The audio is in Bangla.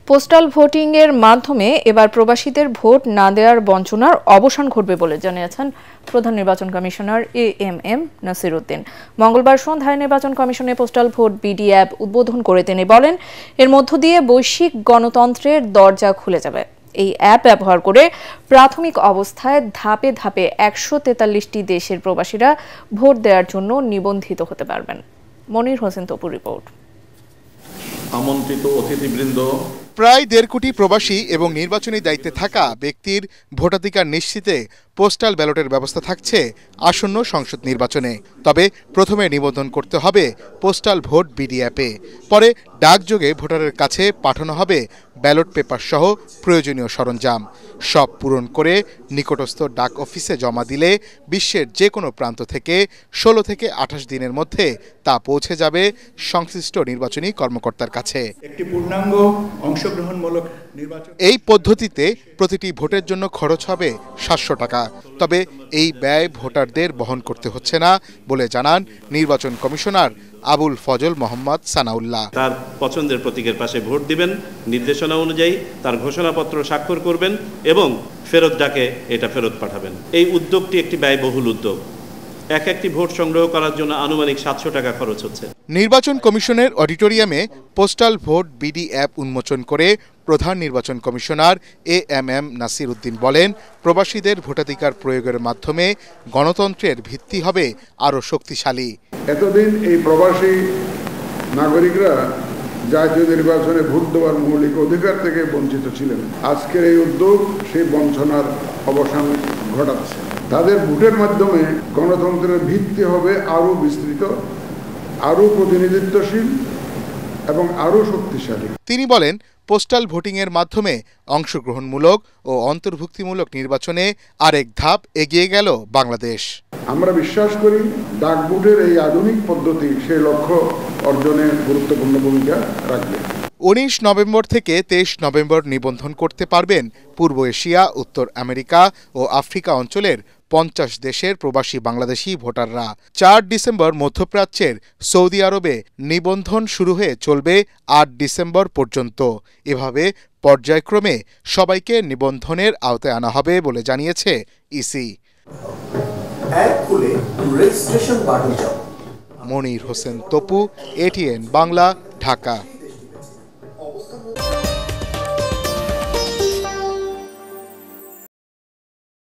পোস্টাল ভোটিং এর মাধ্যমে এবার প্রবাসীদের ভোট না দেওয়ার বঞ্চনার অবসান ঘটবে বলে জানিয়েছেন প্রধান নির্বাচন কমিশনার এএমএম নাসির উদ্দিন। মঙ্গলবার সন্ধ্যায় নির্বাচন কমিশনে পোস্টাল ভোট বিডি অ্যাপ উদ্বোধন করে তিনি বলেন, এর মধ্য দিয়ে বৈশ্বিক গণতন্ত্রের দরজা খুলে যাবে। এই অ্যাপ ব্যবহার করে প্রাথমিক অবস্থায় ধাপে ধাপে ১৪৩টি দেশের প্রবাসীরা ভোট দেওয়ার জন্য নিবন্ধিত হতে পারবেন। মনির হোসেন তপুর রিপোর্ট। আমন্ত্রিত অতিথিবৃন্দ, প্রায় ১.৫ কোটি প্রবাসী এবং নির্বাচনী দায়িত্বে থাকা ব্যক্তির ভোটাধিকার নিশ্চিতে পোস্টাল ব্যালটের ব্যবস্থা থাকছে আসন্ন সংসদ নির্বাচনে। তবে প্রথমে নিবন্ধন করতে হবে পোস্টাল ভোট বিডি অ্যাপে, পরে ডাকযোগে ভোটারের কাছে পাঠানো হবে ব্যালট পেপার সহ প্রয়োজনীয় সরঞ্জাম। সব পূরণ করে নিকটস্থ ডাক অফিসে জমা দিলে বিশ্বের যে কোনো প্রান্ত থেকে ১৬ থেকে ২৮ দিনের মধ্যে তা পৌঁছে যাবে সংশ্লিষ্ট নির্বাচনী কর্মকর্তার কাছে। একটি পূর্ণাঙ্গ অংশগ্রহণমূলক নির্বাচন। এই পদ্ধতিতে প্রতিটি ভোটের জন্য খরচ হবে ৭০০ টাকা। তবে এই ব্যয় ভোটারদের বহন করতে হচ্ছে না বলে জানান নির্বাচন কমিশনার আবুল ফজল মোহাম্মদ সানাউল্লাহ। তার পছন্দের প্রতীকের পাশে ভোট দিবেন, নির্দেশনা অনুযায়ী তার ঘোষণাপত্র স্বাক্ষর করবেন এবং ফেরত ডাকে এটা ফেরত পাঠাবেন। এই উদ্যোগটি একটি ব্যয়বহুল উদ্যোগ। একটি ভোট সংগ্রহ করার জন্য আনুমানিক ৭০০ টাকা খরচ হচ্ছে। নির্বাচন কমিশনের অডিটোরিয়ামে পোস্টাল ভোট বিডি অ্যাপ উন্মোচন করে প্রধান নির্বাচন কমিশনার এএমএম নাসির উদ্দিন বলেন, প্রবাসীদের ভোটাধিকার প্রয়োগের মাধ্যমে গণতন্ত্রের ভিত্তি হবে আরও শক্তিশালী। এতদিন এই প্রবাসী নাগরিকরা জাতীয় নির্বাচনে ভোট দেওয়ার মৌলিক অধিকার থেকে বঞ্চিত ছিলেন। আজকের এই উদ্যোগ সেই বঞ্চনার অবসান ঘটাচ্ছে। তাদের ভোটের মাধ্যমে গণতন্ত্রের ভিত্তি হবে আরও বিস্তৃত, আরও প্রতিনিধিত্বশীল এবং আরও শক্তিশালী। তিনি বলেন, পোস্টাল ভোটিংয়ের মাধ্যমে অংশগ্রহণমূলক ও অন্তর্ভুক্তিমূলক নির্বাচনে আরেক ধাপ এগিয়ে গেল বাংলাদেশ। আমরা বিশ্বাস করি ডাক ভোটের এই আধুনিক পদ্ধতি সেই লক্ষ্য অর্জনে গুরুত্বপূর্ণ ভূমিকা রাখবে। ১৯ নভেম্বর থেকে ২৩ নভেম্বর নিবন্ধন করতে পারবেন পূর্ব এশিয়া, উত্তর আমেরিকা ও আফ্রিকা অঞ্চলের ৫০ দেশের প্রবাসী বাংলাদেশি ভোটাররা। ৪ ডিসেম্বর মধ্যপ্রাচ্যের সৌদি আরবে নিবন্ধন শুরু হয়ে চলবে ৮ ডিসেম্বর পর্যন্ত। এভাবে পর্যায়ক্রমে সবাইকে নিবন্ধনের আওতায় আনা হবে বলে জানিয়েছে ইসি। মনির হোসেন তপু, এটিএন বাংলা, ঢাকা।